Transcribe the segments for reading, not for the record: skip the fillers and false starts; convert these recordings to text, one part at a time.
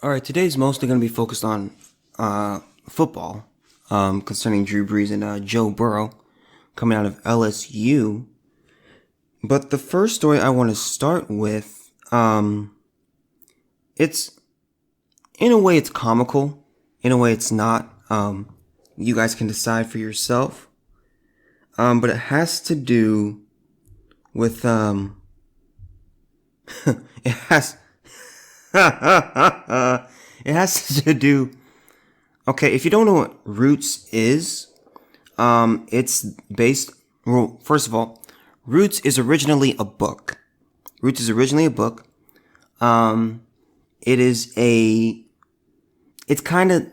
All right, today's mostly going to be focused on football, concerning Drew Brees and Joe Burrow coming out of LSU. But the first story I want to start with, it's in a way it's comical, in a way it's not. You guys can decide for yourself. But it has to do with it has it has to do. Okay, if you don't know what Roots is, it's based. Well, first of all, Roots is originally a book. Roots is originally a book. It is a. It's kind of.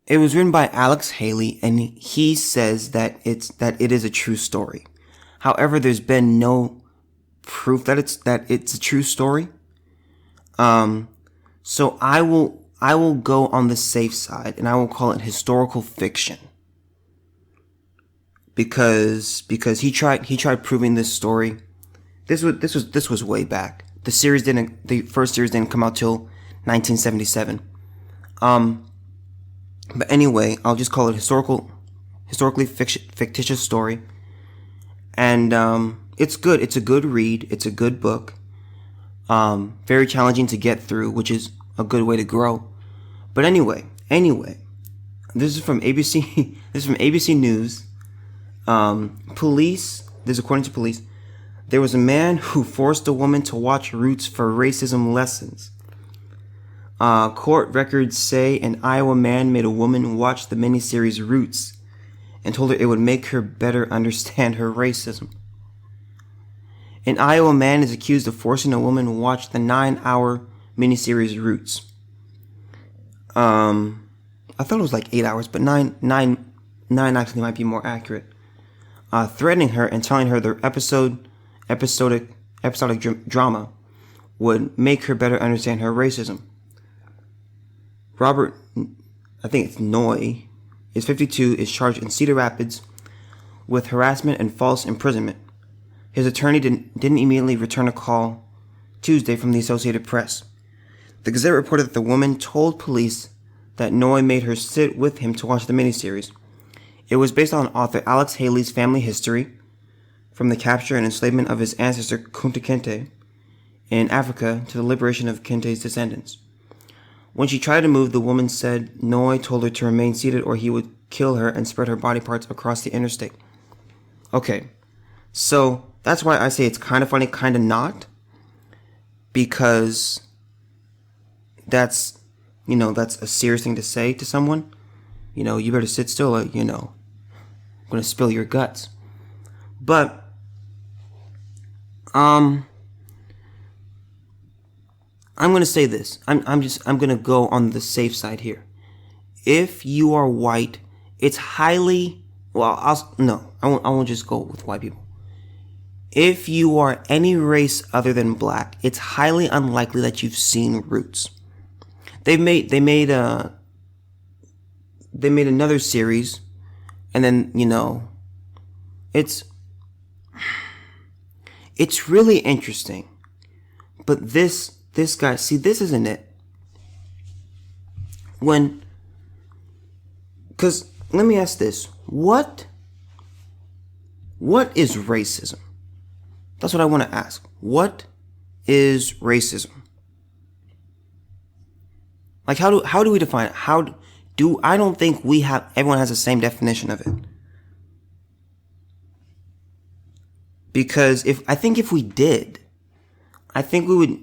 It was written by Alex Haley, and he says that it is a true story. However, there's been no proof that it's a true story. So I will go on the safe side, and I will call it historical fiction. Because he tried proving this story. This was way back. The first series didn't come out till 1977. But anyway, I'll just call it historically fictitious story. And it's good. It's a good read. It's a good book. Very challenging to get through, which is a good way to grow. But anyway, this is from ABC. This is from ABC News. This is according to police. There was a man who forced a woman to watch Roots for racism lessons. Court records say an Iowa man made a woman watch the miniseries Roots and told her it would make her better understand her racism. An Iowa man is accused of forcing a woman to watch the 9-hour miniseries Roots. I thought it was like 8 hours, but nine actually might be more accurate. Threatening her and telling her the episodic drama would make her better understand her racism. Robert, I think it's Noy, is 52, is charged in Cedar Rapids with harassment and false imprisonment. His attorney didn't immediately return a call Tuesday from the Associated Press. The Gazette reported that the woman told police that Noy made her sit with him to watch the miniseries. It was based on author Alex Haley's family history, from the capture and enslavement of his ancestor Kunta Kinte in Africa to the liberation of Kinte's descendants. When she tried to move, the woman said Noy told her to remain seated or he would kill her and spread her body parts across the interstate. Okay, so that's why I say it's kind of funny, kind of not, because that's a serious thing to say to someone. You better sit still, or, I'm going to spill your guts. But, I'm going to say this. I'm going to go on the safe side here. If you are white, it's highly, I won't just go with white people. If you are any race other than black, it's highly unlikely that you've seen Roots. They made another series, and then, it's really interesting. But this guy, see, this isn't it. Because let me ask this: what is racism? That's what I want to ask. What is racism? Like, how do we define it? I don't think everyone has the same definition of it. Because if we did, I think we would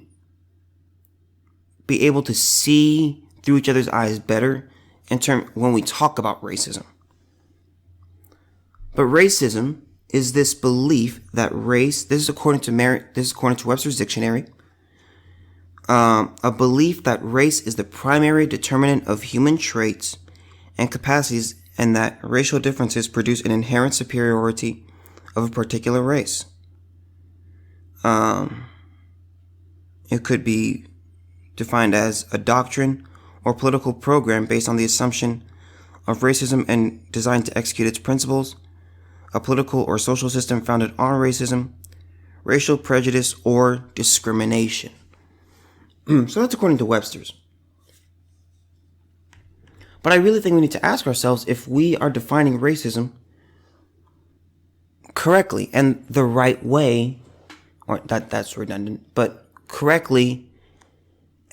be able to see through each other's eyes better when we talk about racism. But racism is this belief that race, this is according to Webster's dictionary, a belief that race is the primary determinant of human traits and capacities, and that racial differences produce an inherent superiority of a particular race. It could be defined as a doctrine or political program based on the assumption of racism and designed to execute its principles, a political or social system founded on racism, racial prejudice, or discrimination. So that's according to Webster's. But I really think we need to ask ourselves if we are defining racism correctly and the right way, or that's redundant, but correctly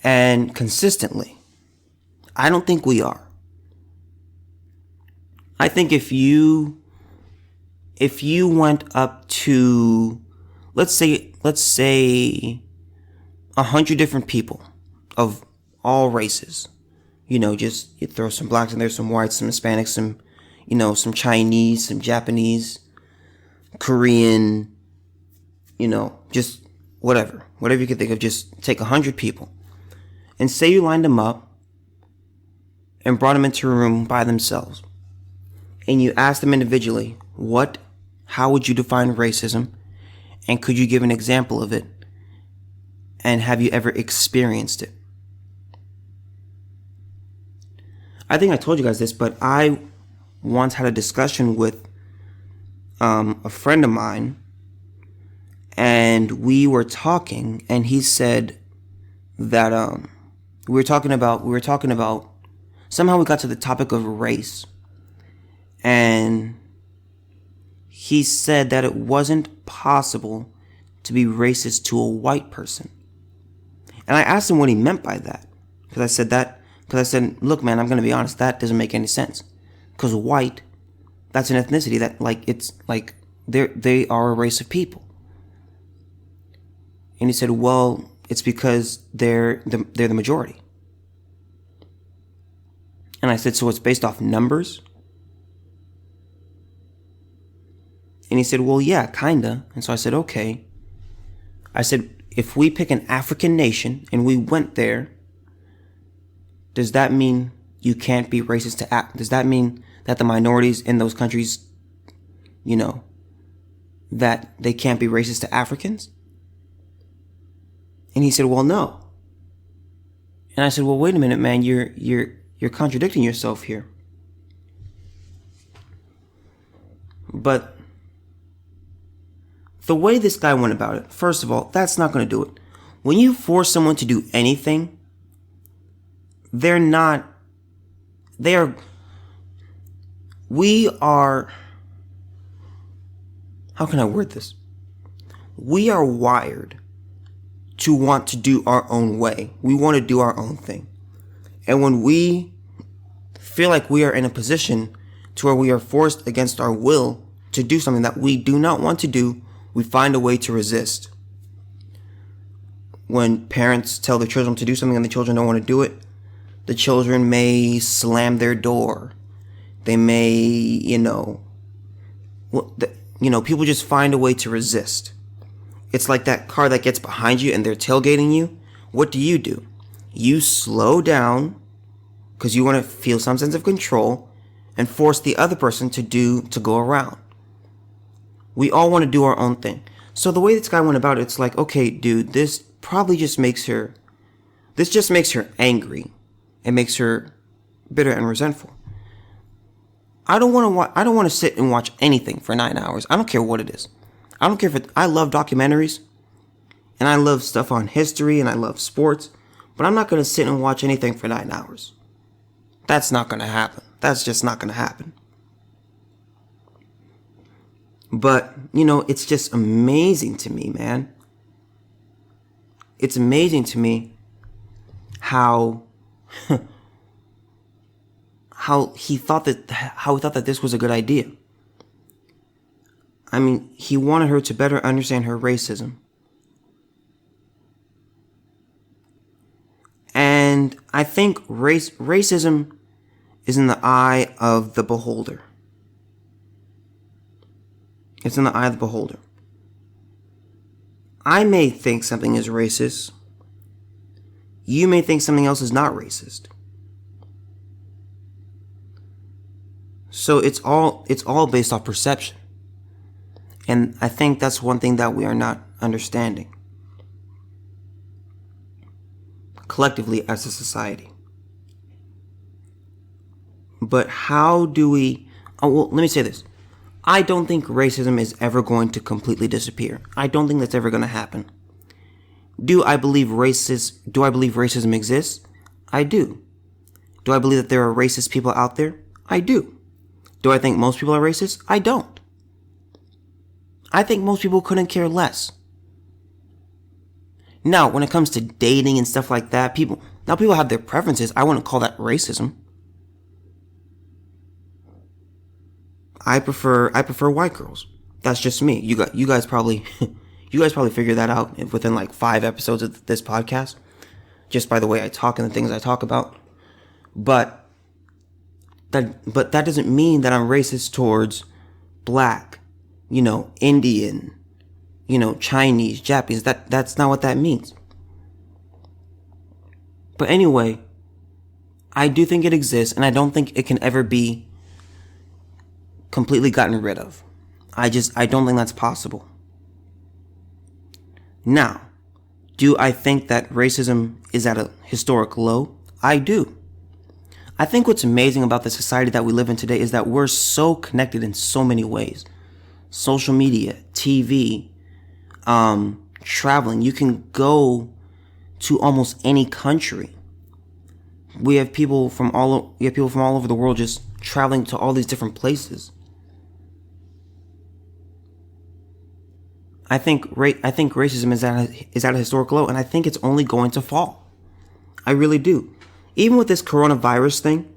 and consistently. I don't think we are. I think if you went up to, let's say 100 different people of all races, just you throw some blacks in there, some whites, some Hispanics, some Chinese, some Japanese, Korean, just whatever you could think of. Just take 100 people and say you lined them up and brought them into a room by themselves, and you asked them individually, how would you define racism, and could you give an example of it, and have you ever experienced it? I think I told you guys this, but I once had a discussion with a friend of mine, and we were talking, and he said that we were talking about somehow we got to the topic of race, and he said that it wasn't possible to be racist to a white person. And I asked him what he meant by that, because I said, look, man, I'm going to be honest, that doesn't make any sense. Because white, that's an ethnicity that, they are a race of people. And he said, well, it's because they're the majority. And I said, so it's based off numbers? And he said, well, yeah, kinda. And so I said, okay. I said, if we pick an African nation and we went there, does that mean you can't be racist to does that mean that the minorities in those countries, that they can't be racist to Africans? And he said, well, no. And I said, well, wait a minute, man, you're contradicting yourself here. But the way this guy went about it, first of all, that's not going to do it. When you force someone to do anything, we are, how can I word this? We are wired to want to do our own way. We want to do our own thing. And when we feel like we are in a position to where we are forced against our will to do something that we do not want to do, we find a way to resist. When parents tell their children to do something and the children don't want to do it, the children may slam their door. They may, people just find a way to resist. It's like that car that gets behind you and they're tailgating you. What do? You slow down because you want to feel some sense of control and force the other person to go around. We all want to do our own thing. So the way this guy went about it, it's like, okay, dude, this just makes her angry. It makes her bitter and resentful. I don't want to sit and watch anything for 9 hours. I don't care what it is. I don't care I love documentaries and I love stuff on history and I love sports, but I'm not going to sit and watch anything for 9 hours. That's not going to happen. That's just not going to happen. But, it's just amazing to me, man. It's amazing to me how he thought that this was a good idea. I mean, he wanted her to better understand her racism. And I think racism is in the eye of the beholder. It's in the eye of the beholder. I may think something is racist. You may think something else is not racist. So it's all based off perception. And I think that's one thing that we are not understanding collectively as a society. But how do we... let me say this. I don't think racism is ever going to completely disappear. I don't think that's ever going to happen. Do I believe racism exists? I do. Do I believe that there are racist people out there? I do. Do I think most people are racist? I don't. I think most people couldn't care less. Now, when it comes to dating and stuff like that, people have their preferences. I wouldn't call that racism. I prefer white girls. That's just me. You guys probably figured that out within like 5 episodes of this podcast, just by the way I talk and the things I talk about. But that doesn't mean that I'm racist towards black, Indian, Chinese, Japanese. That's not what that means. But anyway, I do think it exists, and I don't think it can ever be completely gotten rid of. I don't think that's possible. Now, do I think that racism is at a historic low? I do. I think what's amazing about the society that we live in today is that we're so connected in so many ways. Social media, TV, traveling. You can go to almost any country. We have people from all over the world just traveling to all these different places. I think racism is at a historic low, and I think it's only going to fall. I really do. Even with this coronavirus thing,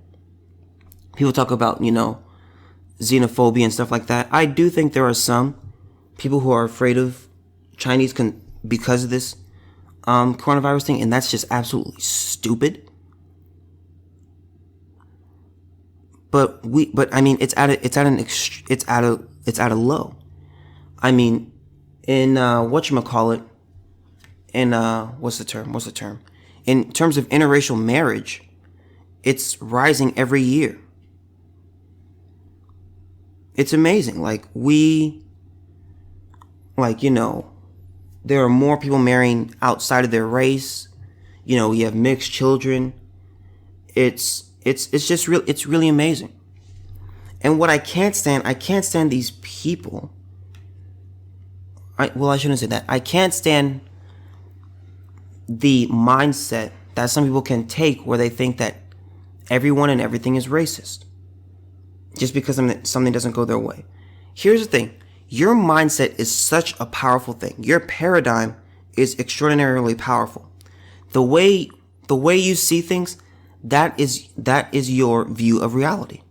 people talk about, xenophobia and stuff like that. I do think there are some people who are afraid of Chinese because of this coronavirus thing, and that's just absolutely stupid. But I mean, it's at a low. I mean, in whatchamacallit, in what's the term? In terms of interracial marriage, it's rising every year. It's amazing. There are more people marrying outside of their race. You have mixed children. It's really amazing. And what I can't stand these people. I shouldn't say that. I can't stand the mindset that some people can take where they think that everyone and everything is racist just because something doesn't go their way. Here's the thing. Your mindset is such a powerful thing. Your paradigm is extraordinarily powerful. The way you see things, that is your view of reality.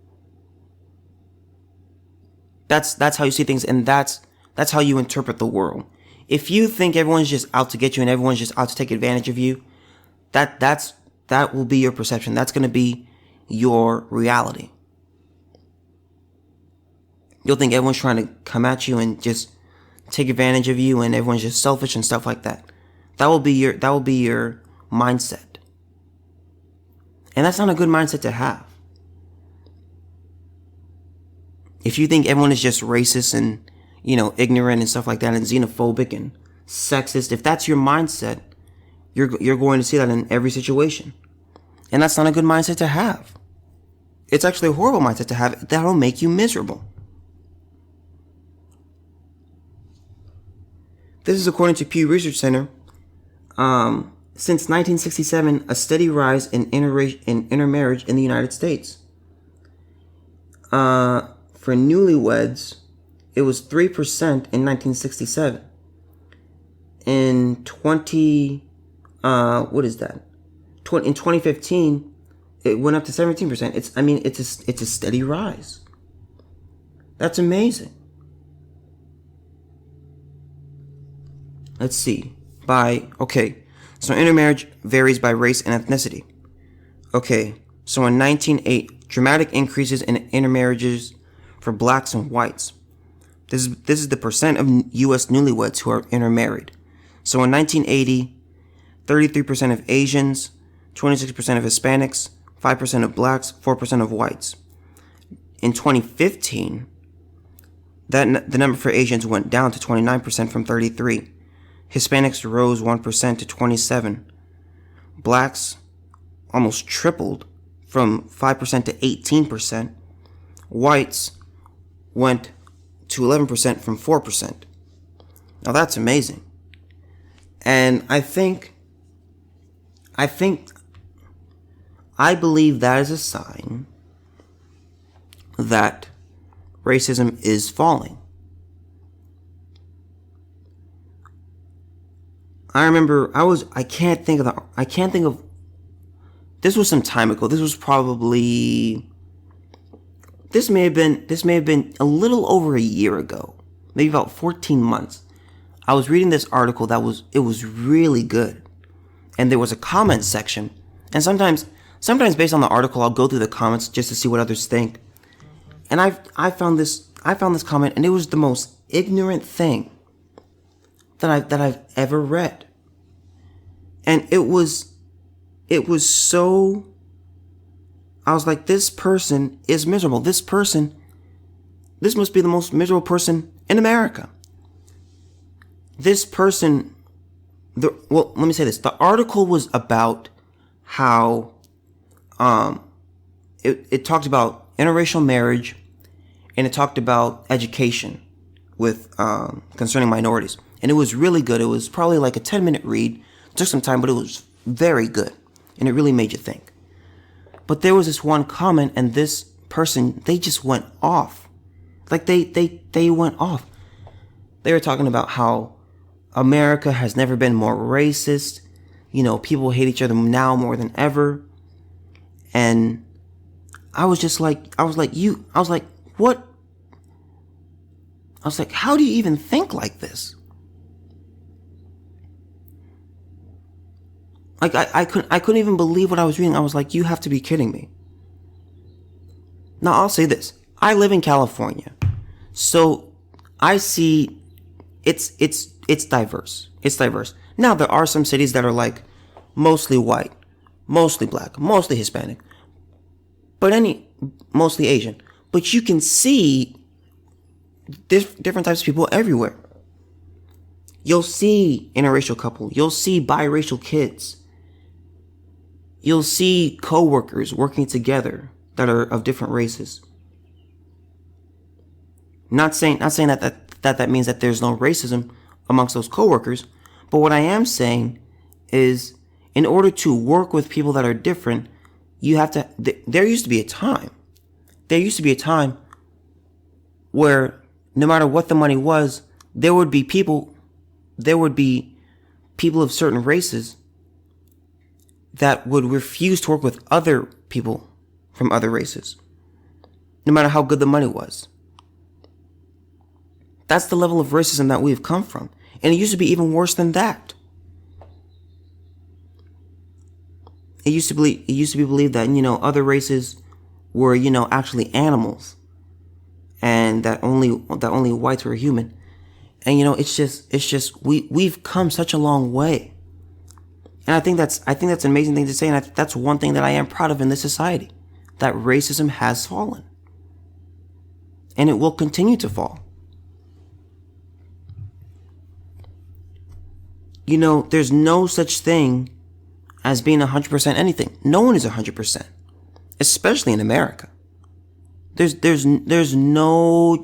That's how you see things, and that's how you interpret the world. If you think everyone's just out to get you and everyone's just out to take advantage of you, that will be your perception. That's going to be your reality. You'll think everyone's trying to come at you and just take advantage of you, and everyone's just selfish and stuff like that. That will be your mindset. And that's not a good mindset to have. If you think everyone is just racist and, ignorant and stuff like that, and xenophobic and sexist, if that's your mindset, you're going to see that in every situation. And that's not a good mindset to have. It's actually a horrible mindset to have. That'll make you miserable. This is according to Pew Research Center. Since 1967, a steady rise in intermarriage in the United States. For newlyweds, it was 3% in 1967. In 2015, it went up to 17%. It's a steady rise. That's amazing. Let's see. So intermarriage varies by race and ethnicity. Okay, so in 1908, dramatic increases in intermarriages for blacks and whites. This is the percent of U.S. newlyweds who are intermarried. So in 1980, 33% of Asians, 26% of Hispanics, 5% of blacks, 4% of whites. In 2015, the number for Asians went down to 29% from 33%. Hispanics rose 1% to 27%. Blacks almost tripled from 5% to 18%. Whites went to 11% from 4%. Now that's amazing. And I believe that is a sign that racism is falling. I remember I can't think of, this was some time ago. This may have been a little over a year ago, maybe about 14 months. I was reading this article it was really good. And there was a comment section. And sometimes based on the article, I'll go through the comments just to see what others think. And I found this comment, and it was the most ignorant thing that I've ever read. And it was so, I was like, this person is miserable. This must be the most miserable person in America. This person, let me say this. The article was about how it talked about interracial marriage, and it talked about education with concerning minorities. And it was really good. It was probably like a 10-minute read. It took some time, but it was very good. And it really made you think. But there was this one comment, and this person, they just went off. Like they went off. They were talking about how America has never been more racist. You know, people hate each other now more than ever. And I was like, what? I was like, how do you even think like this? Like, I couldn't even believe what I was reading. I was like, you have to be kidding me. Now, I'll say this. I live in California. So I see it's diverse. It's diverse. Now, there are some cities that are like mostly white, mostly black, mostly Hispanic, mostly Asian. But you can see different types of people everywhere. You'll see interracial couple. You'll see biracial kids. You'll see co-workers working together that are of different races. Not saying that means that there's no racism amongst those co-workers, but what I am saying is, in order to work with people that are different, you have to. There used to be a time where no matter what the money was, there would be people of certain races that would refuse to work with other people from other races, no matter how good the money was. That's the level of racism that we've come from. And it used to be even worse than that. It used to be believed that, other races were, actually animals, and that only whites were human. And it's just we've come such a long way. And I think that's an amazing thing to say, and that's one thing that I am proud of in this society, that racism has fallen. And it will continue to fall. There's no such thing as being 100% anything. No one is 100%, especially in America. There's no,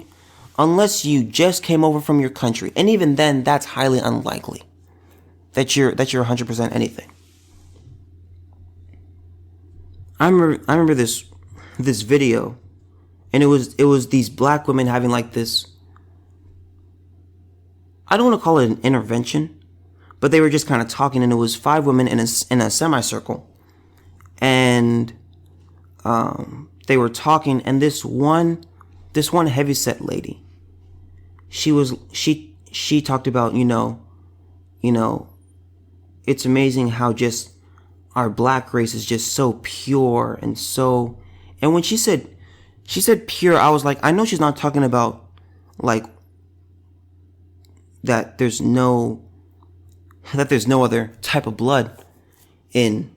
unless you just came over from your country, and even then, that's highly unlikely that you're 100% anything. I remember this video, and it was these black women having like this, I don't want to call it an intervention, but they were just kind of talking, and it was 5 women in a semicircle, and they were talking, and this one heavyset lady, she talked about, it's amazing how just our black race is just so pure and when she said pure, I was like, I know she's not talking about like that there's no other type of blood in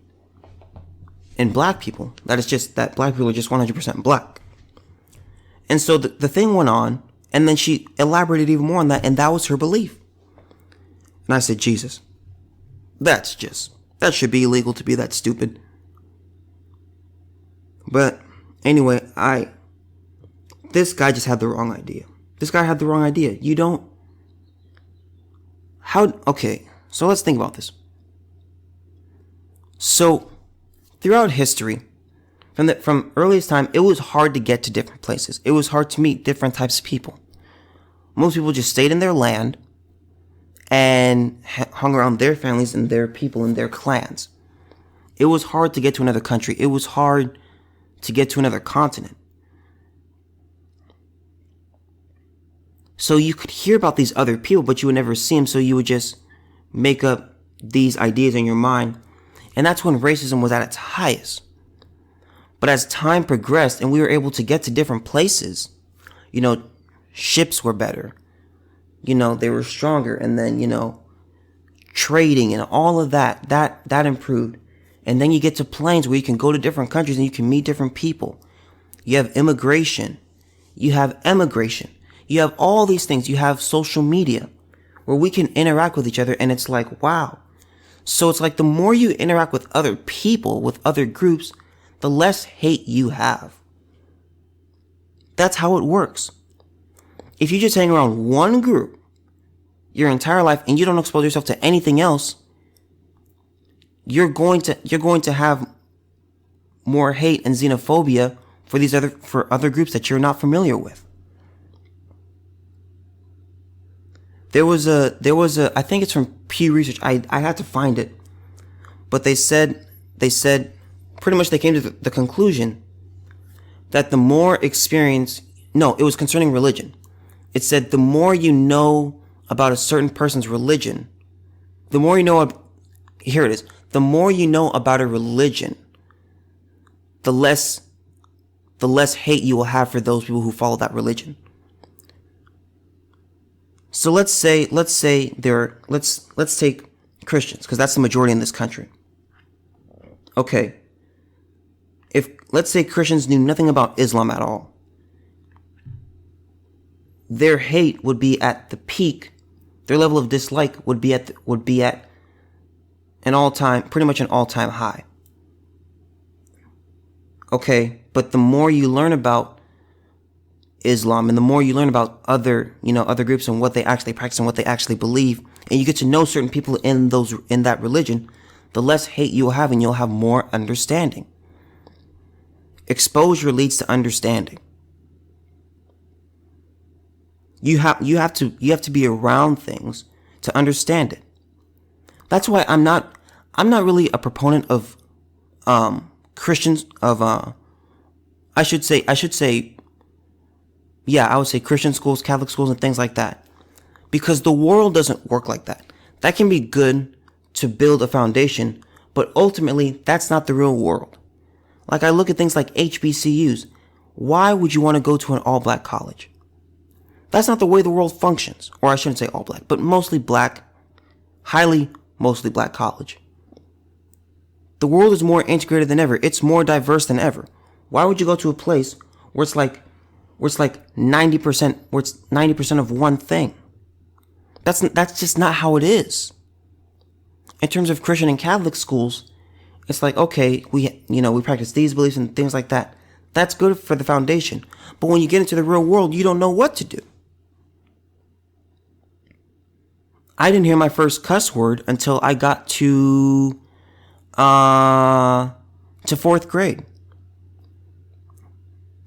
black people. That it's just that black people are just 100% black. And so the thing went on, and then she elaborated even more on that, and that was her belief. And I said, Jesus, that should be illegal to be that stupid. But anyway, this guy just had the wrong idea. Okay, So let's think about this. So throughout history, from earliest time, it was hard to get to different places. It was hard to meet different types of people. Most people just stayed in their land and hung around their families and their people and their clans. It was hard to get to another country. It was hard to get to another continent. So you could hear about these other people, but you would never see them, so you would just make up these ideas in your mind. And that's when racism was at its highest. But as time progressed and we were able to get to different places, ships were better. They were stronger. And then, trading and all of that improved. And then you get to planes where you can go to different countries and you can meet different people. You have immigration. You have emigration. You have all these things. You have social media where we can interact with each other. And it's like, wow. So it's like the more you interact with other people, with other groups, the less hate you have. That's how it works. If you just hang around one group your entire life and you don't expose yourself to anything else, you're going to have more hate and xenophobia for other groups that you're not familiar with. There was a I think it's from Pew Research. I had to find it, but they said pretty much they came to the conclusion that the more experience, no, it was concerning religion. It said the more you know about a certain person's religion, the more you know, here it is, the more you know about a religion, the less hate you will have for those people who follow that religion. So let's take Christians, because that's the majority in this country. Okay. If, let's say, Christians knew nothing about Islam at all, their hate would be at the peak. Their level of dislike would be at pretty much an all-time high. Okay, but the more you learn about Islam and the more you learn about other groups and what they actually practice and what they actually believe, and you get to know certain people in that religion, the less hate you will have and you'll have more understanding. Exposure leads to understanding. You have to be around things to understand it. That's why I'm not really a proponent of Christians I would say Christian schools, Catholic schools, and things like that. Because the world doesn't work like that. That can be good to build a foundation, but ultimately that's not the real world. Like, I look at things like HBCUs. Why would you want to go to an all-black college? That's not the way the world functions. Or I shouldn't say all-black, but mostly black college. The world is more integrated than ever. It's more diverse than ever. Why would you go to a place where it's like 90% of one thing? That's just not how it is. In terms of Christian and Catholic schools, it's like, okay, we practice these beliefs and things like that. That's good for the foundation. But when you get into the real world, you don't know what to do. I didn't hear my first cuss word until I got to 4th grade.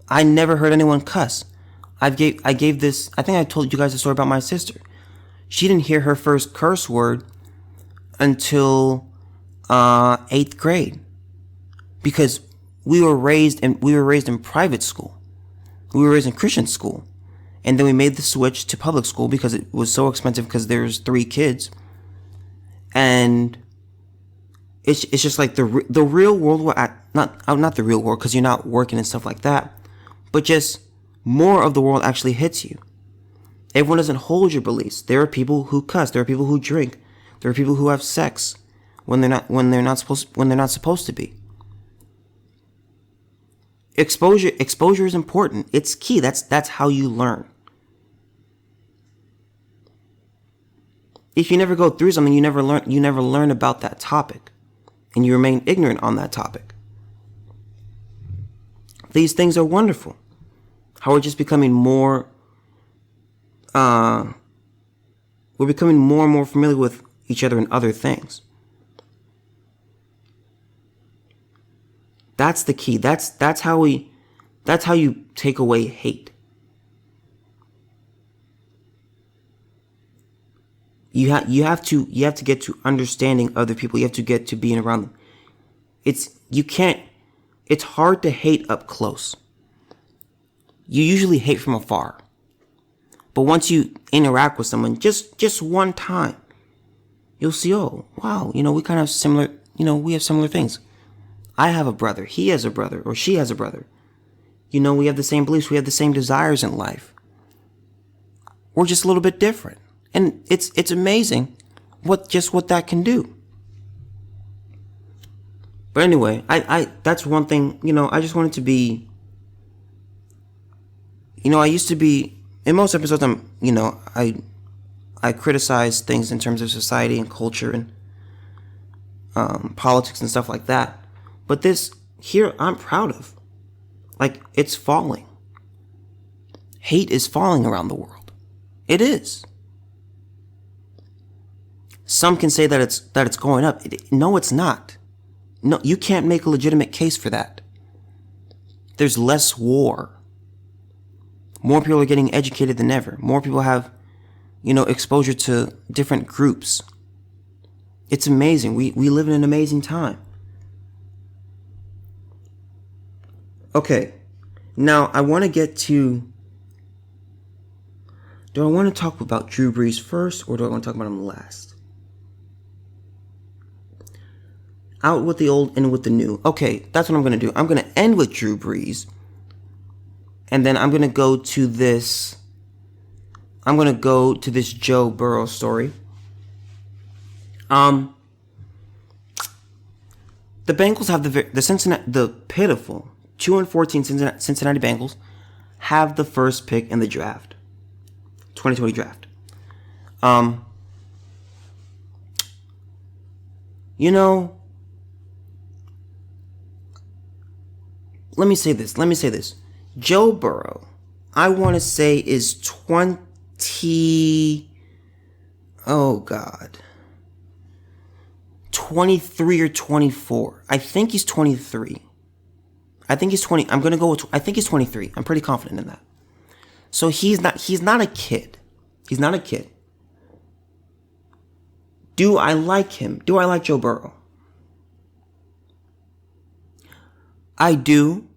I never heard anyone cuss. I gave this, I think I told you guys a story about my sister. She didn't hear her first curse word until 8th grade, because we were raised in private school. We were raised in Christian school, and then we made the switch to public school because it was so expensive because there's 3 kids, and it's just like the real world. Not the real world, because you're not working and stuff like that, but just more of the world actually hits you. Everyone doesn't hold your beliefs. There are people who cuss. There are people who drink. There are people who have sex when they're not supposed to be. Exposure is important. It's key. That's how you learn. If you never go through something, you never learn about that topic, and you remain ignorant on that topic. These things are wonderful. How we're just becoming more we're becoming more and more familiar with, each other in other things. That's the key. That's how you take away hate. You have to get to understanding other people. You have to get to being around them. It's hard to hate up close. You usually hate from afar. But once you interact with someone just one time, you'll see, oh, wow, we kind of have similar, we have similar things. I have a brother, he has a brother, or she has a brother. We have the same beliefs, we have the same desires in life. We're just a little bit different. And it's amazing what that can do. But anyway, I that's one thing, I just wanted to be, I used to be, in most episodes, I criticize things in terms of society and culture and politics and stuff like that. But this here, I'm proud of. Like, it's falling. Hate is falling around the world. It is. Some can say that it's going up. No, it's not. No, you can't make a legitimate case for that. There's less war. More people are getting educated than ever. More people have, exposure to different groups. It's amazing. We live in an amazing time. Okay, now I want to get to, do I want to talk about Drew Brees first, or do I want to talk about him last? Out with the old, in with the new. Okay, that's what I'm going to do. I'm going to end with Drew Brees, and then I'm going to go to this Joe Burrow story. The Bengals have the pitiful 2-14 Cincinnati Bengals have the first pick in the draft, 2020 draft. Let me say this. Joe Burrow, I want to say, is 23 or 24. I think he's 23. I think he's 20. I'm going to go with, I think he's 23. I'm pretty confident in that. So he's not a kid. He's not a kid. Do I like him? Do I like Joe Burrow? I do,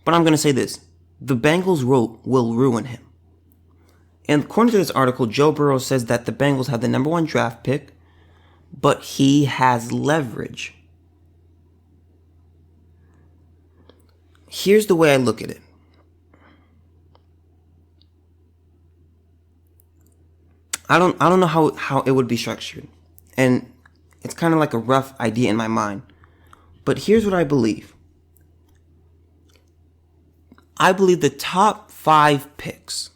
but I'm going to say this. The Bengals will ruin him. And according to this article, Joe Burrow says that the Bengals have the number 1 draft pick, but he has leverage. Here's the way I look at it. I don't know how it would be structured. And it's kind of like a rough idea in my mind. But here's what I believe. I believe the top 5 picks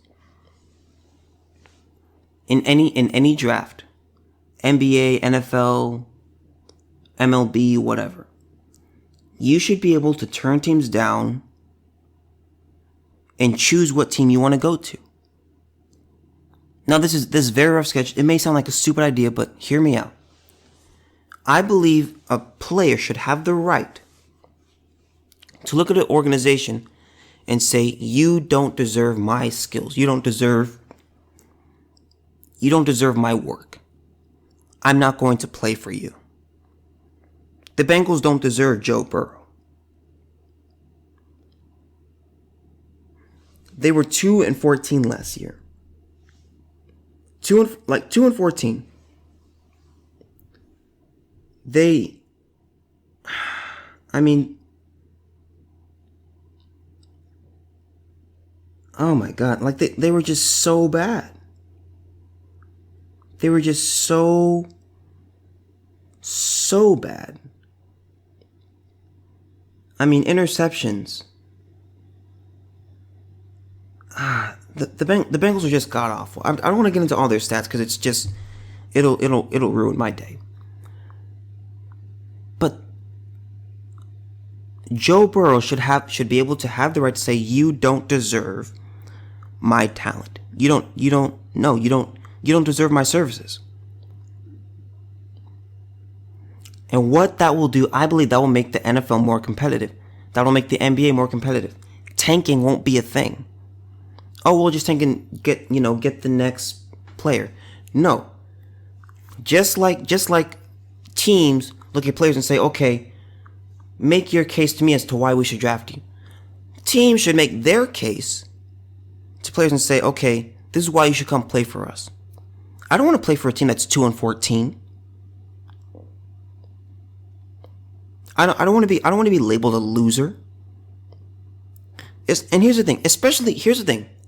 in any draft, NBA, NFL, MLB, whatever, you should be able to turn teams down and choose what team you want to go to. Now, this is very rough sketch. It may sound like a stupid idea, but hear me out. I believe a player should have the right to look at an organization and say, you don't deserve my skills. You don't deserve my work. I'm not going to play for you. The Bengals don't deserve Joe Burrow. They were 2-14 last year. 2-14. Oh my God, like they were just so bad. They were just so bad. Interceptions. The Bengals are just god awful. I don't want to get into all their stats because it's just it'll ruin my day. But Joe Burrow should be able to have the right to say, you don't deserve my talent. You don't deserve my services. And what that will do, I believe that will make the NFL more competitive. That will make the NBA more competitive. Tanking won't be a thing. Oh, we'll just tank and get the next player. No. Just like teams look at players and say, okay, make your case to me as to why we should draft you. Teams should make their case to players and say, okay, this is why you should come play for us. I don't want to play for a team that's 2-14. I don't want to be labeled a loser. And here's the thing,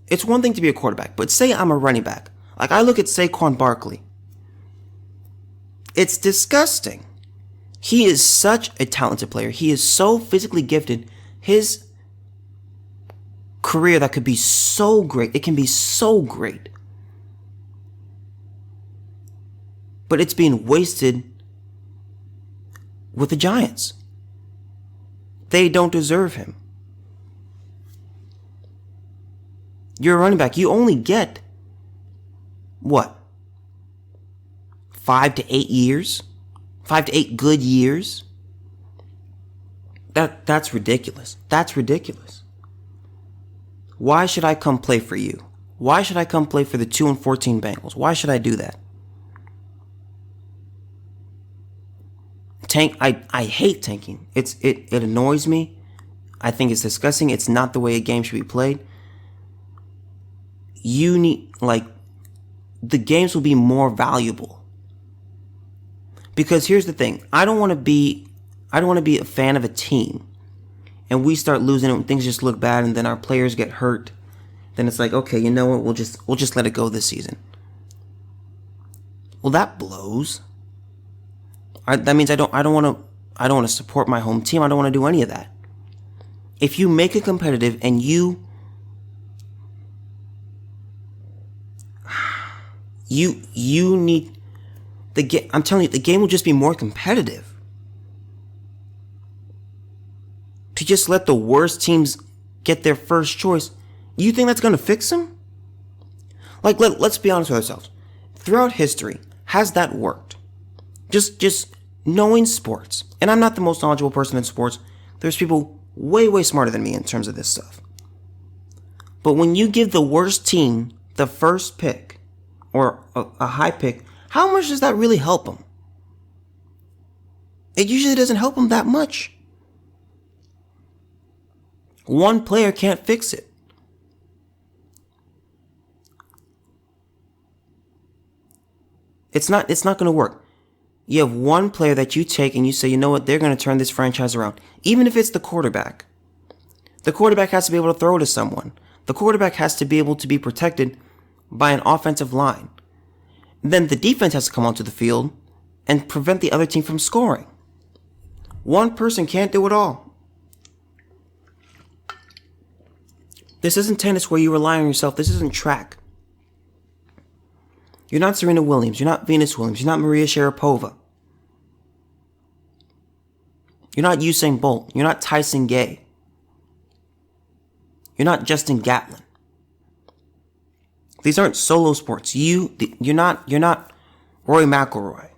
it's one thing to be a quarterback, but say I'm a running back. Like, I look at Saquon Barkley. It's disgusting. He is such a talented player. He is so physically gifted. His career that could be so great. It can be so great. But it's being wasted with the Giants. They don't deserve him. You're a running back. You only get, what? 5 to 8 years? 5 to 8 good years? That's ridiculous. That's ridiculous. Why should I come play for you? Why should I come play for the 2-14 Bengals? Why should I do that? I hate tanking. It annoys me. I think it's disgusting. It's not the way a game should be played. You need, the games will be more valuable. Because here's the thing. I don't want to be a fan of a team and we start losing and things just look bad and then our players get hurt. Then it's like, okay, you know what? We'll just let it go this season. Well, that blows. That means I don't want to support my home team. I don't want to do any of that. If you make it competitive and you need the game, I'm telling you, the game will just be more competitive. To just let the worst teams get their first choice, you think that's going to fix them? Let's be honest with ourselves. Throughout history, has that worked? Just knowing sports, and I'm not the most knowledgeable person in sports. There's people way, way smarter than me in terms of this stuff. But when you give the worst team the first pick, or a high pick, how much does that really help them? It usually doesn't help them that much. One player can't fix it. It's not going to work. You have one player that you take and you say, you know what, they're going to turn this franchise around. Even if it's the quarterback. The quarterback has to be able to throw to someone. The quarterback has to be able to be protected by an offensive line. Then the defense has to come onto the field and prevent the other team from scoring. One person can't do it all. This isn't tennis where you rely on yourself. This isn't track. You're not Serena Williams. You're not Venus Williams. You're not Maria Sharapova. You're not Usain Bolt. You're not Tyson Gay. You're not Justin Gatlin. These aren't solo sports. You're not Rory McIlroy.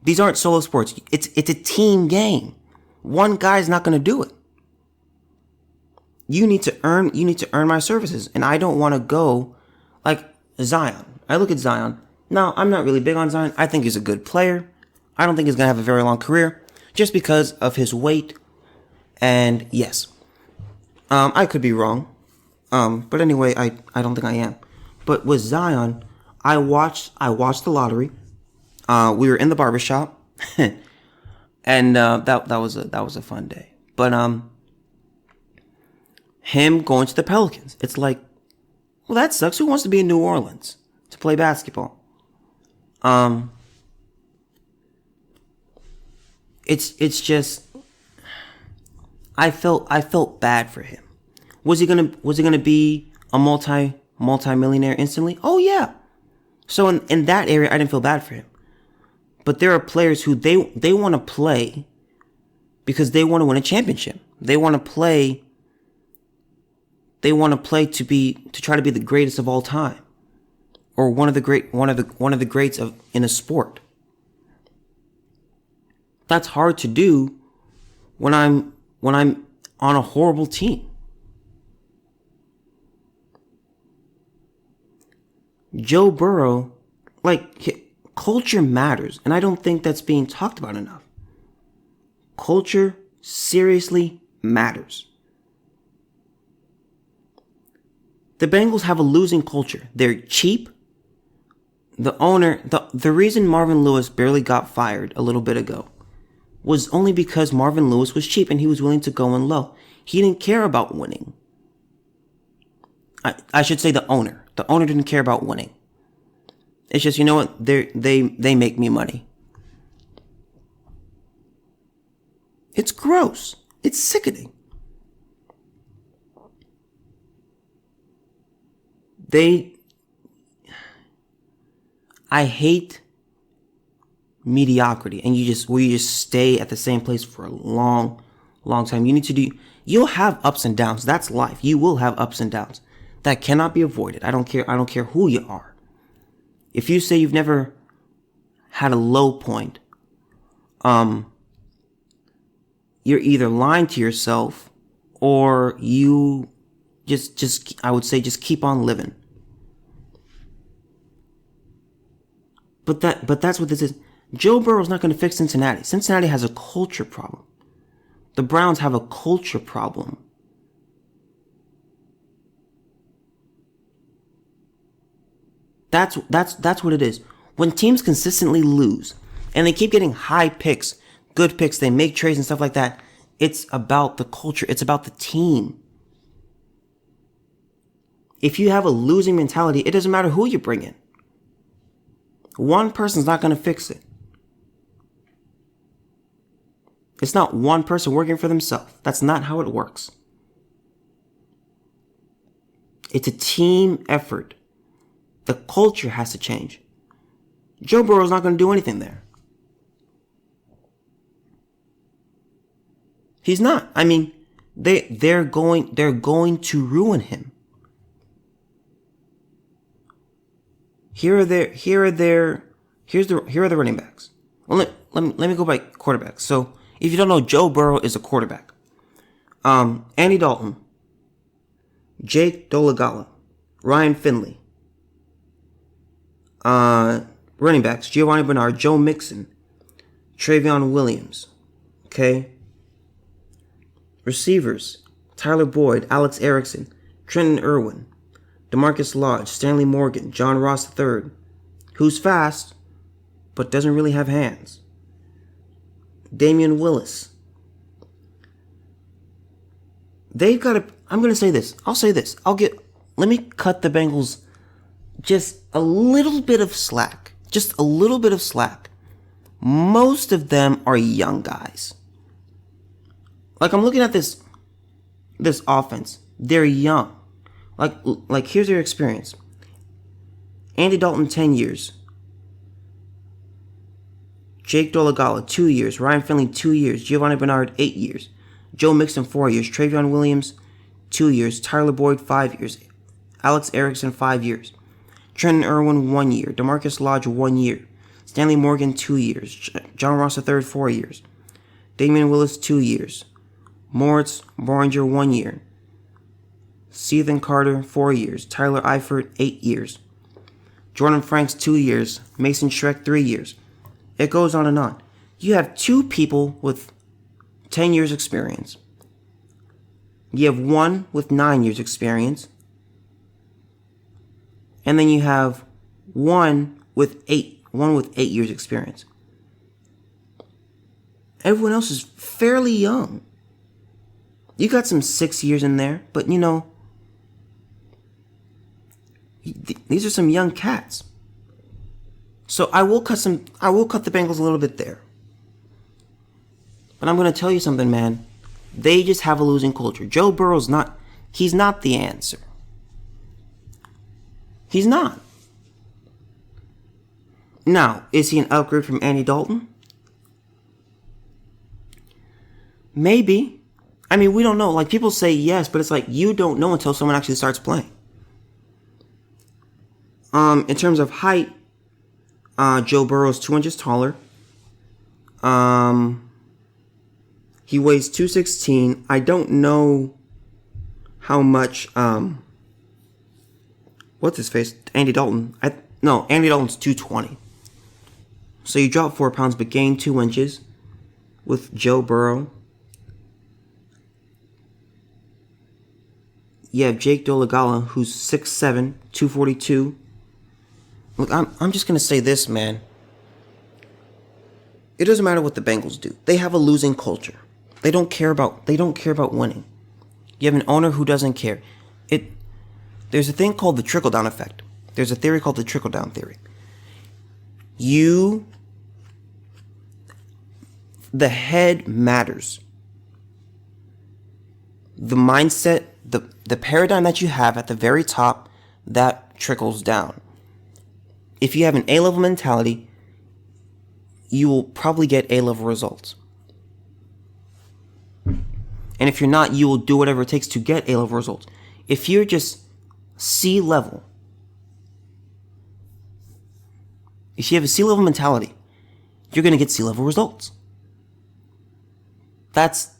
These aren't solo sports. It's a team game. One guy's not going to do it. You need to earn my services. And I don't want to go like Zion. I look at Zion. Now, I'm not really big on Zion. I think he's a good player. I don't think he's going to have a very long career just because of his weight. And yes, I could be wrong. But anyway, I don't think I am. But with Zion, I watched the lottery. We were in the barbershop. And that was a fun day. But him going to the Pelicans, it's like, well, that sucks. Who wants to be in New Orleans to play basketball? It's just, I felt bad for him. Was he gonna be a multi-millionaire instantly? Oh yeah. So in that area, I didn't feel bad for him. But there are players who they want to play because they want to win a championship. They want to play to try to be the greatest of all time. or one of the greats in a sport. That's hard to do when I'm on a horrible team. Joe Burrow, culture matters, and I don't think that's being talked about enough. Culture seriously matters. The Bengals have a losing culture. They're cheap. The owner, the reason Marvin Lewis barely got fired a little bit ago was only because Marvin Lewis was cheap and he was willing to go in low. He didn't care about winning. I should say the owner. The owner didn't care about winning. It's just, you know what? They make me money. It's gross. It's sickening. I hate mediocrity, and you just stay at the same place for a long time. You'll have ups and downs. That's life. You will have ups and downs. That cannot be avoided. I don't care who you are. If you say you've never had a low point, you're either lying to yourself or you I would say just keep on living. But that's what this is. Joe Burrow's not going to fix Cincinnati. Cincinnati has a culture problem. The Browns have a culture problem. That's what it is. When teams consistently lose and they keep getting high picks, good picks, they make trades and stuff like that, it's about the culture. It's about the team. If you have a losing mentality, it doesn't matter who you bring in. One person's not going to fix it. It's not one person working for themselves. That's not how it works. It's a team effort. The culture has to change. Joe Burrow's not going to do anything there. He's not. I mean, they're going to ruin him. Here are the running backs. Well, let me go by quarterbacks. So if you don't know, Joe Burrow is a quarterback. Andy Dalton, Jake Dolegala, Ryan Finley. Running backs, Giovanni Bernard, Joe Mixon, Travion Williams. Okay. Receivers, Tyler Boyd, Alex Erickson, Trenton Irwin, DeMarcus Lodge, Stanley Morgan, John Ross III, who's fast, but doesn't really have hands. Damian Willis. They've got to, I'm going to say this. I'll say this. Let me cut the Bengals just a little bit of slack. Just a little bit of slack. Most of them are young guys. I'm looking at this offense. They're young. Here's their experience. Andy Dalton, 10 years. Jake Dolegala, 2 years. Ryan Finley, 2 years. Giovanni Bernard, 8 years. Joe Mixon, 4 years. Travion Williams, 2 years. Tyler Boyd, 5 years. Alex Erickson, 5 years. Trenton Irwin, 1 year. DeMarcus Lodge, 1 year. Stanley Morgan, 2 years. John Ross III, 4 years. Damian Willis, 2 years. Moritz Boringer, 1 year. Seathan Carter, 4 years. Tyler Eifert, 8 years. Jordan Franks, 2 years. Mason Schreck, 3 years. It goes on and on. You have 2 people with 10 years experience. You have one with 9 years experience. And then you have one with 8 years experience. Everyone else is fairly young. You got some 6 years in there, but these are some young cats. So I will cut the Bengals a little bit there. But I'm going to tell you something, man. They just have a losing culture. Joe Burrow's he's not the answer. He's not. Now, is he an upgrade from Andy Dalton? Maybe. I mean, we don't know. People say yes, but it's you don't know until someone actually starts playing. In terms of height, Joe Burrow's 2 inches taller. He weighs 216. I don't know how much, what's his face? Andy Dalton. Andy Dalton's 220. So you drop 4 pounds but gain 2 inches with Joe Burrow. You have Jake Dolegala, who's 6'7", 242. Look, I'm just gonna say this, man. It doesn't matter what the Bengals do. They have a losing culture. They don't care about winning. You have an owner who doesn't care. There's a thing called the trickle-down effect. There's a theory called the trickle-down theory. The head matters. The mindset, the paradigm that you have at the very top, that trickles down. If you have an A-level mentality, you will probably get A-level results. And if you're not, you will do whatever it takes to get A-level results. If you're just C-level, if you have a C-level mentality, you're going to get C-level results. That's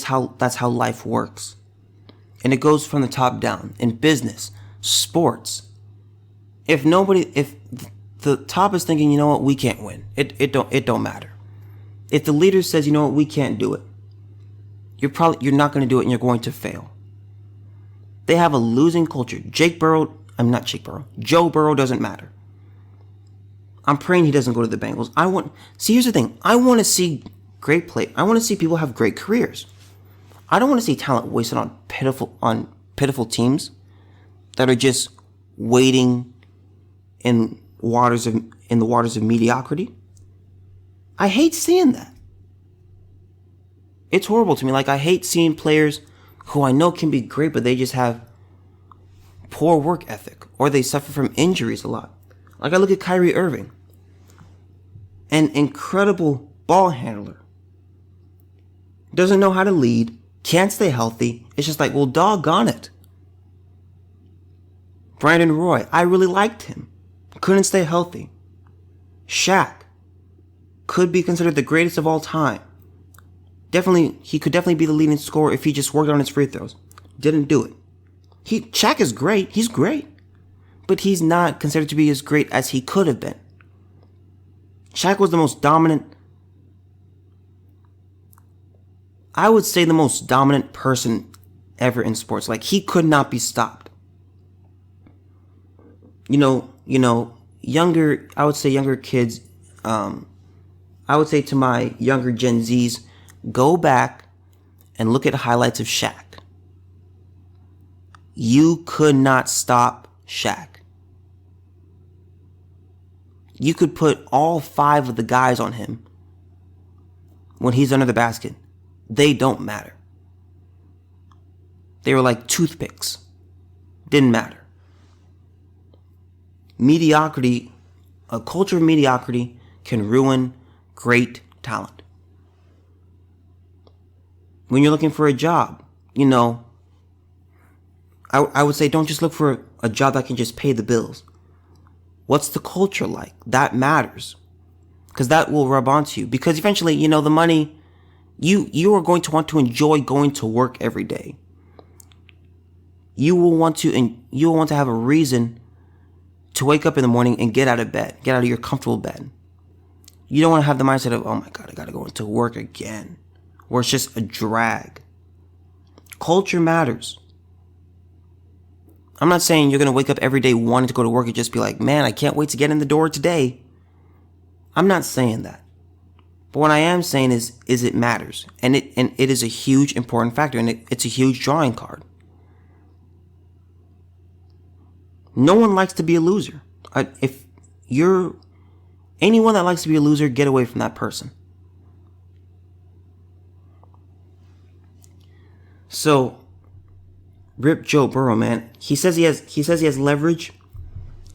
how life works. And it goes from the top down in business, sports. If the top is thinking, you know what, we can't win, it don't matter. If the leader says, you know what, we can't do it, you're not going to do it and you're going to fail. They have a losing culture. Joe Burrow doesn't matter. I'm praying he doesn't go to the Bengals. Here's the thing. I want to see great play. I want to see people have great careers. I don't want to see talent wasted on pitiful teams that are just wading in the waters of mediocrity. I hate seeing that. It's horrible to me. Like, I hate seeing players who I know can be great, but they just have poor work ethic, or they suffer from injuries a lot. Like, I look at Kyrie Irving, an incredible ball handler, doesn't know how to lead, can't stay healthy. It's just like, well, doggone it. Brandon Roy, I really liked him, couldn't stay healthy. Shaq could be considered the greatest of all time. He could definitely be the leading scorer if he just worked on his free throws. Didn't do it. Shaq is great. He's great. But he's not considered to be as great as he could have been. Shaq was the most dominant, I would say the most dominant person ever in sports. Like, he could not be stopped. I would say younger kids, I would say to my younger Gen Zs, go back and look at highlights of Shaq. You could not stop Shaq. You could put all 5 of the guys on him when he's under the basket. They don't matter. They were like toothpicks. Didn't matter. Mediocrity, a culture of mediocrity can ruin great talent. When you're looking for a job, I would say don't just look for a job that can just pay the bills. What's the culture like? That matters. Because that will rub onto you. Because eventually, the money, you are going to want to enjoy going to work every day. You will want to have a reason to wake up in the morning and get out of bed. Get out of your comfortable bed. You don't want to have the mindset of, oh my God, I got to go into work again. Or it's just a drag. Culture matters. I'm not saying you're going to wake up every day wanting to go to work and just be like, man, I can't wait to get in the door today. I'm not saying that. But what I am saying is it matters. And it is a huge important factor. And it's a huge drawing card. No one likes to be a loser. If you're anyone that likes to be a loser, get away from that person. So, rip Joe Burrow, man. He says he has leverage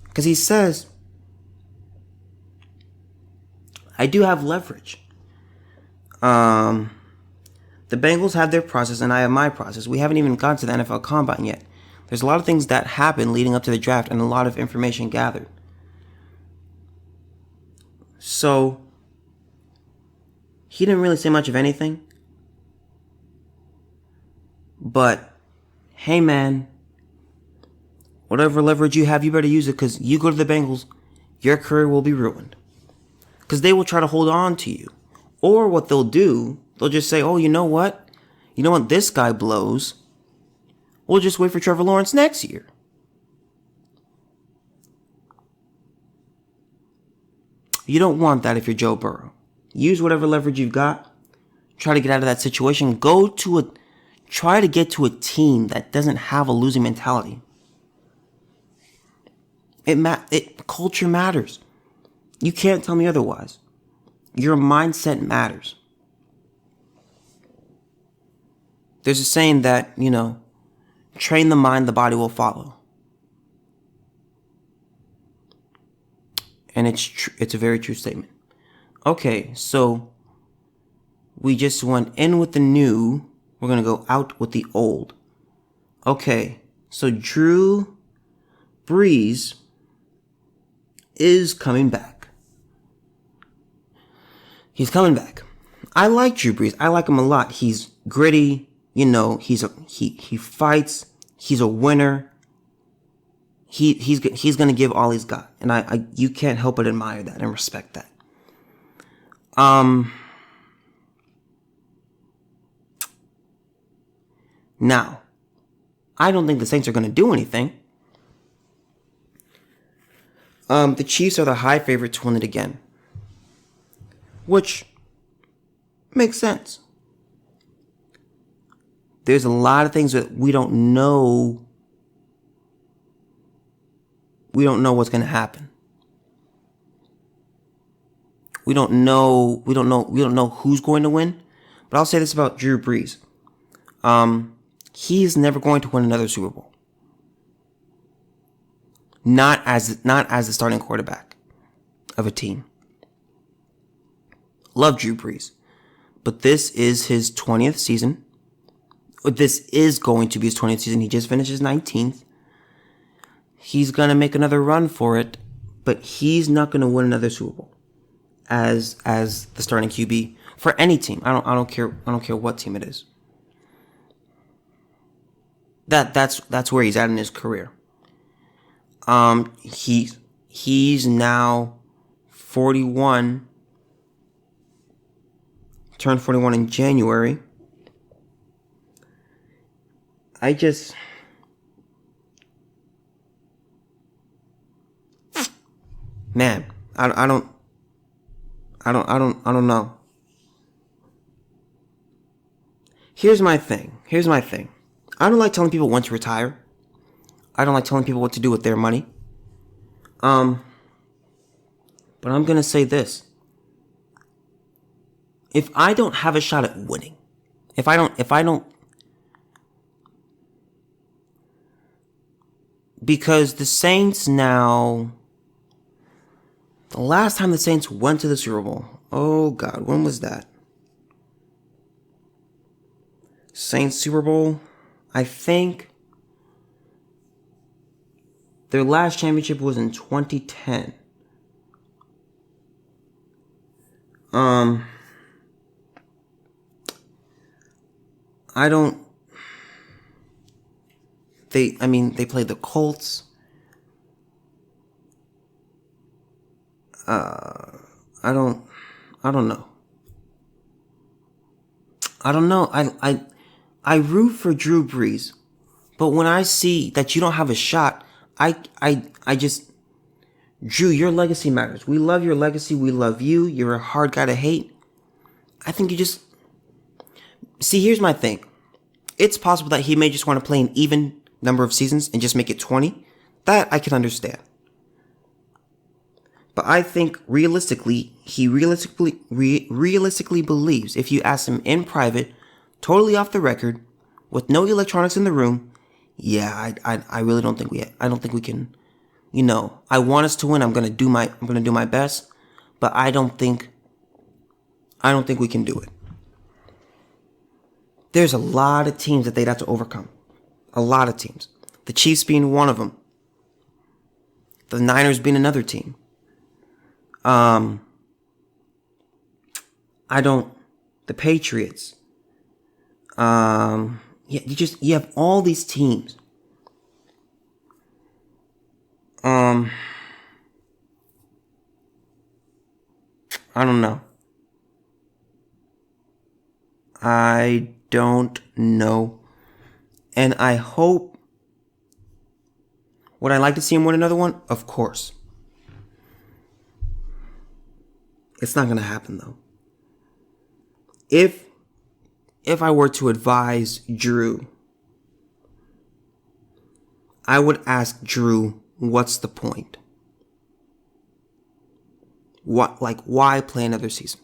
because he says, I do have leverage. The Bengals have their process and I have my process. We haven't even gotten to the NFL Combine yet. There's a lot of things that happen leading up to the draft and a lot of information gathered. So, he didn't really say much of anything. But, hey man, whatever leverage you have, you better use it, because you go to the Bengals, your career will be ruined. Because they will try to hold on to you. Or what they'll do, they'll just say, oh, you know what? You know what? This guy blows. We'll just wait for Trevor Lawrence next year. You don't want that if you're Joe Burrow. Use whatever leverage you've got. Try to get out of that situation. Try to get to a team that doesn't have a losing mentality. Culture matters. You can't tell me otherwise. Your mindset matters. There's a saying that, train the mind, the body will follow. And it's a very true statement. Okay, so we just went in with the new. We're going to go out with the old. Okay, so Drew Brees is coming back. He's coming back. I like Drew Brees. I like him a lot. He's gritty. He fights. He's a winner. He's gonna give all he's got, and you can't help but admire that and respect that. Now, I don't think the Saints are gonna do anything. The Chiefs are the high favorite to win it again, which makes sense. There's a lot of things that we don't know. We don't know what's going to happen. We don't know who's going to win. But I'll say this about Drew Brees. He's never going to win another Super Bowl. Not as the starting quarterback of a team. Love Drew Brees. But this is his 20th season. This is going to be his 20th season. He just finished his 19th. He's going to make another run for it, but he's not going to win another Super Bowl as the starting QB for any team. I don't care what team it is. That's where he's at in his career. He's now 41. Turned 41 in January. Man, I don't know. Here's my thing. I don't like telling people when to retire. I don't like telling people what to do with their money. But I'm gonna say this. If I don't have a shot at winning, if I don't, because the Saints now, the last time the Saints went to the Super Bowl, oh God, when was that? Saints Super Bowl, I think their last championship was in 2010. They played the Colts. I don't know. I root for Drew Brees, but when I see that you don't have a shot, I just, Drew, your legacy matters. We love your legacy. We love you. You're a hard guy to hate. I think you just, see, here's my thing. It's possible that he may just want to play an even number of seasons and just make it 20. That I can understand. But I think he realistically believes, if you ask him in private, totally off the record, with no electronics in the room, yeah, I really don't think we can, I want us to win. I'm gonna do my best, but I don't think we can do it. There's a lot of teams that they'd have to overcome. A lot of teams. The Chiefs being one of them. The Niners being another team. The Patriots. You have all these teams. I don't know. I don't know. And I hope. Would I like to see him win another one? Of course. It's not going to happen, though. If I were to advise Drew, I would ask Drew, what's the point? Why play another season?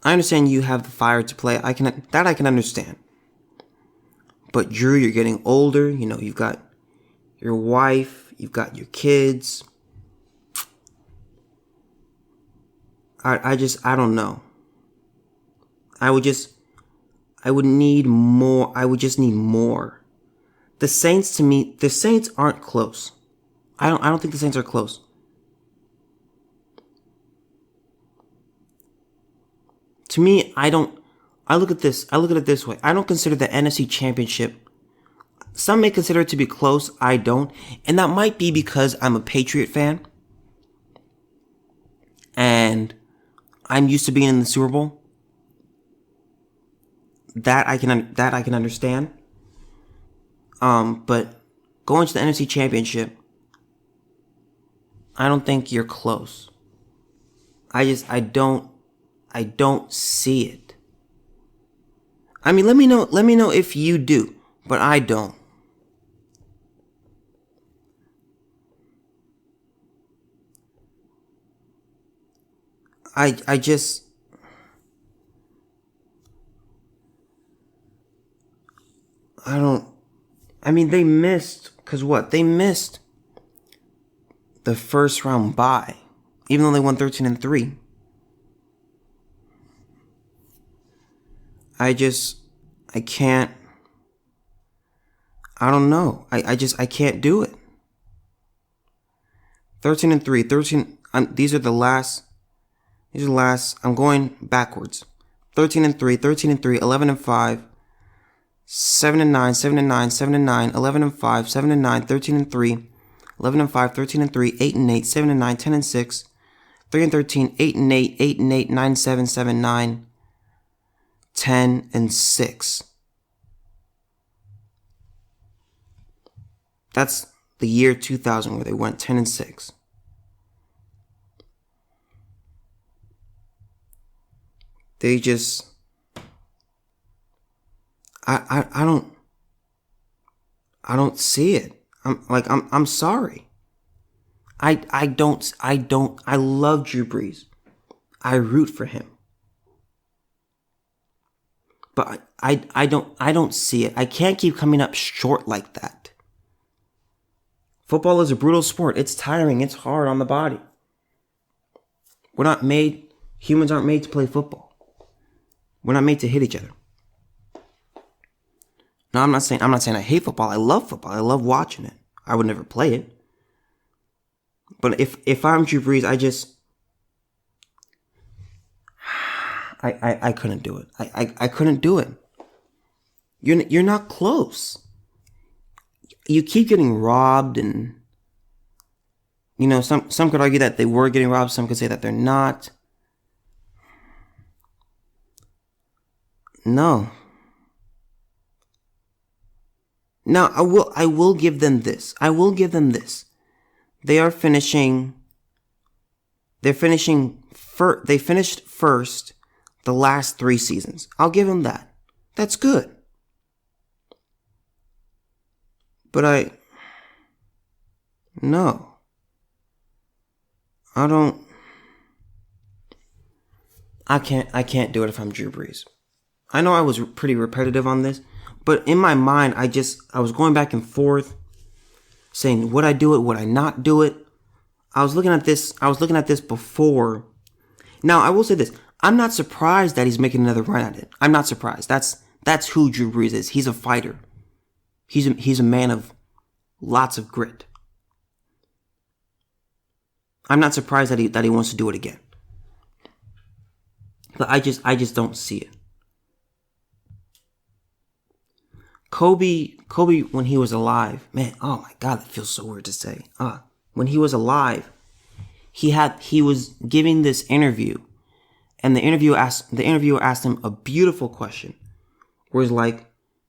I understand you have the fire to play. I can understand. But Drew, you're getting older. You know, you've got your wife, you've got your kids. I don't know. I would just need more. The Saints aren't close. I don't think the Saints are close. To me, I look at it this way. I don't consider the NFC Championship. Some may consider it to be close. I don't. And that might be because I'm a Patriot fan. And I'm used to being in the Super Bowl. That I can understand. But going to the NFC Championship, I don't think you're close. I don't see it. I mean, let me know if you do, but I don't. I mean, they missed, cause what? They missed the first round bye, even though they won 13-3. I can't. I don't know. I can't do it. 13-3. These are the last. I'm going backwards. 13-3, 13-3, 11-5, 7-9, 7-9, 7-9, 11-5, 7-9, 13-3, 11-5, 13-3, 8-8, 7-9, 10-6, 3-13, 8-8, 8-8, 9-7, 7-9, 10-6. That's the year 2000 where they went 10-6. They just, I don't see it. I'm sorry. I love Drew Brees. I root for him. But I don't see it. I can't keep coming up short like that. Football is a brutal sport. It's tiring. It's hard on the body. Humans aren't made to play football. We're not made to hit each other. No, I'm not saying I hate football. I love football. I love watching it. I would never play it. But if I'm Drew Brees, I couldn't do it. I couldn't do it. You're not close. You keep getting robbed, and some could argue that they were getting robbed. Some could say that they're not. No. Now, I will give them this. They finished first the last 3 seasons. I'll give them that. That's good. But no. I can't do it if I'm Drew Brees. I know I was pretty repetitive on this, but in my mind, I was going back and forth, saying, would I do it? Would I not do it? I was looking at this before. Now, I will say this. I'm not surprised that he's making another run at it. I'm not surprised. That's That's who Drew Brees is. He's a fighter. He's a man of lots of grit. I'm not surprised that he wants to do it again. But I just don't see it. Kobe, when he was alive, man, oh my God, that feels so weird to say. When he was alive, he was giving this interview, and the interviewer asked him a beautiful question, where it's like,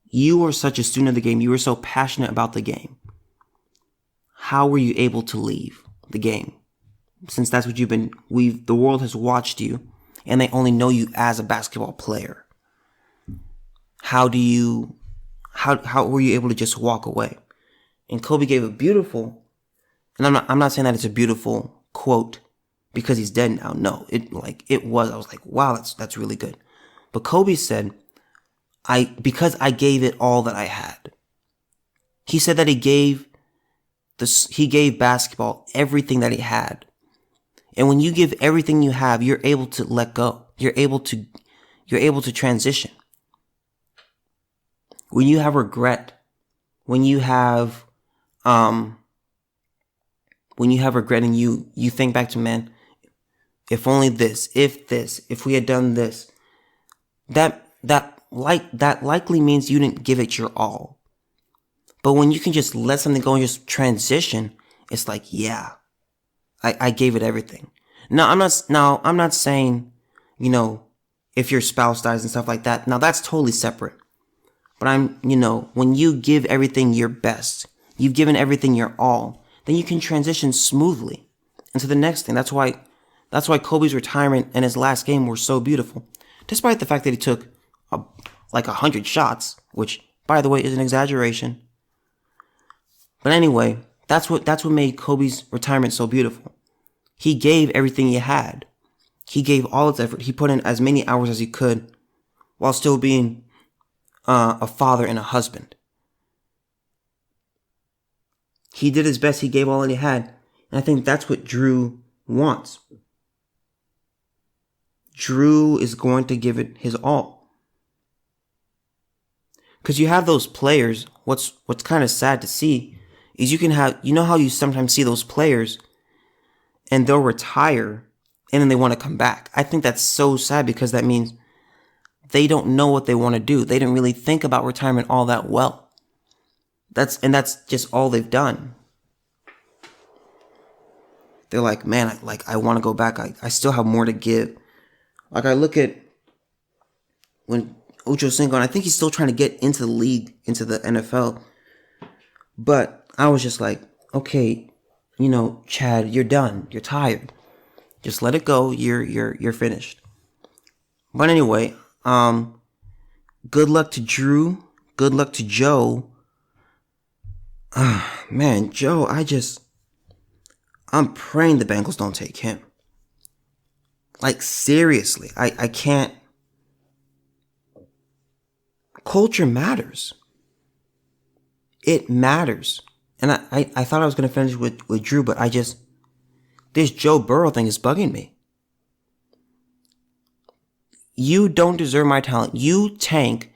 you were such a student of the game, you were so passionate about the game. How were you able to leave the game? Since that's what the world has watched you, and they only know you as a basketball player. How were you able to just walk away? And Kobe gave a beautiful, and I'm not saying that it's a beautiful quote because he's dead now. No, it was. I was like, wow, that's really good. But Kobe said, because I gave it all that I had. He said that he gave basketball everything that he had. And when you give everything you have, you're able to let go. You're able to transition. When you have regret, when you have regret and you think back to, man, if only this, if we had done this, that likely means you didn't give it your all. But when you can just let something go and just transition, it's like, yeah, I gave it everything. Now I'm not saying, if your spouse dies and stuff like that. Now that's totally separate. But when you give everything your best, you've given everything your all, then you can transition smoothly into the next thing. That's why Kobe's retirement and his last game were so beautiful. Despite the fact that he took 100 shots, which, by the way, is an exaggeration. But anyway, that's what made Kobe's retirement so beautiful. He gave everything he had. He gave all his effort. He put in as many hours as he could while still being a father and a husband. He did his best. He gave all that he had. And I think that's what Drew wants. Drew is going to give it his all. Because you have those players, what's kind of sad to see is how you sometimes see those players and they'll retire and then they want to come back. I think that's so sad because that means they don't know what they want to do. They didn't really think about retirement all that well. That's just all they've done. They're like, man, I want to go back. I still have more to give. Like, I look at when Ocho Cinco, and I think he's still trying to get into the league, into the NFL. But I was just like, okay, Chad, you're done. You're tired. Just let it go. You're finished. But anyway, good luck to Drew. Good luck to Joe. Man, Joe, I'm praying the Bengals don't take him. Like, seriously, I can't. Culture matters. It matters. And I thought I was going to finish with Drew, but this Joe Burrow thing is bugging me. You don't deserve my talent. You tank.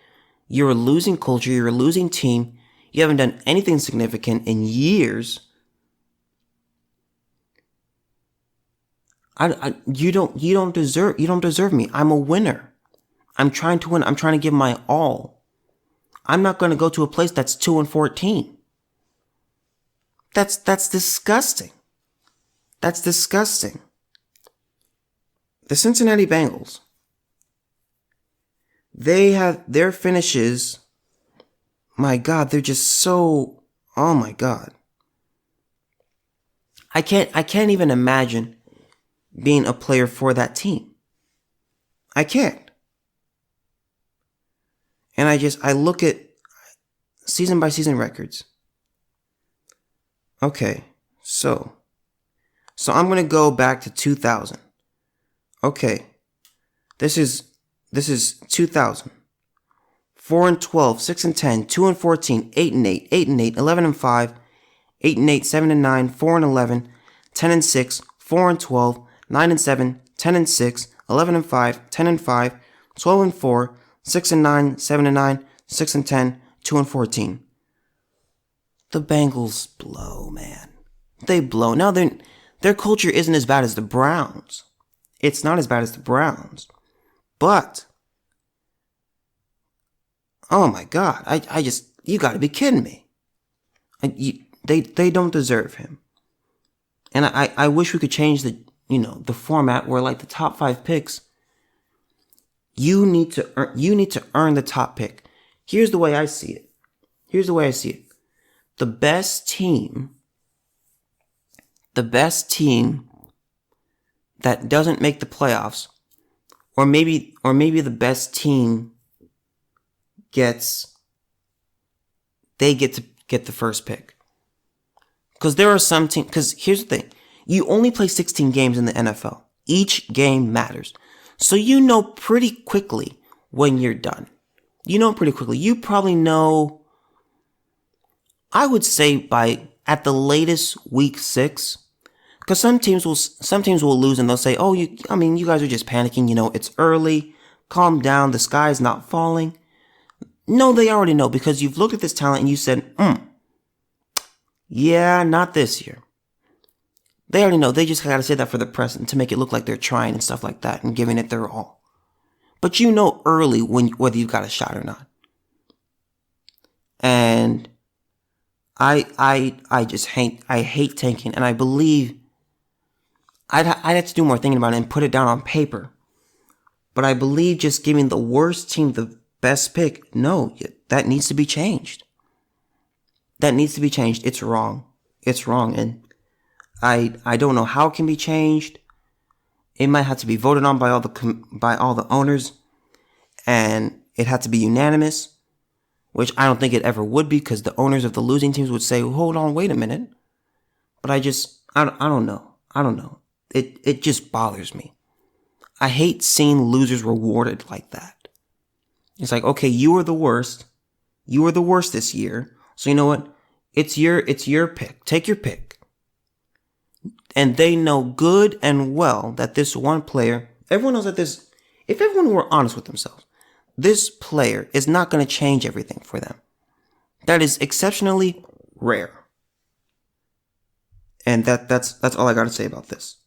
You're a losing culture. You're a losing team. You haven't done anything significant in years. You don't deserve me. I'm a winner. I'm trying to win. I'm trying to give my all. I'm not going to go to a place that's 2-14. That's disgusting. That's disgusting. The Cincinnati Bengals, they have their finishes. My God, they're just so, oh my God. I can't even imagine being a player for that team. I can't. And I look at season by season records. Okay, so I'm going to go back to 2000. Okay, this is 2000. 4-12, 6-10, 2-14, 8-8, 8-8, 11-5, 8-8, 7-9, 4-11, 10-6, 4-12, 9-7, 10-6, 11-5, 10-5, 12-4, 6-9, 7-9, 6-10, 2-14. The Bengals blow, man. They blow. Now their culture isn't as bad as the Browns. It's not as bad as the Browns. But, oh my God, you gotta be kidding me. They don't deserve him. And I wish we could change the format where like the top 5 picks, you need to earn the top pick. Here's the way I see it. The best team that doesn't make the playoffs, or maybe the best team gets to get the first pick. Because there are some teams, because here's the thing. You only play 16 games in the NFL. Each game matters. So you know pretty quickly when you're done. You probably know, I would say by at the latest week 6, because some teams will lose and they'll say, oh, you guys are just panicking. It's early. Calm down. The sky's not falling. No, they already know, because you've looked at this talent and you said, yeah, not this year. They already know. They just gotta say that for the press and to make it look like they're trying and stuff like that and giving it their all. But you know early whether you've got a shot or not. And I hate tanking, and I believe I'd have to do more thinking about it and put it down on paper. But I believe just giving the worst team the best pick, no, that needs to be changed. It's wrong. And I don't know how it can be changed. It might have to be voted on by all the owners, and it had to be unanimous, which I don't think it ever would be, because the owners of the losing teams would say, hold on, wait a minute. But I don't know. It just bothers me. I hate seeing losers rewarded like that. It's like, okay, you were the worst. You were the worst this year. So you know what? It's your pick. Take your pick. And they know good and well that this one player, everyone knows that if everyone were honest with themselves, this player is not going to change everything for them. That is exceptionally rare. And that's all I got to say about this.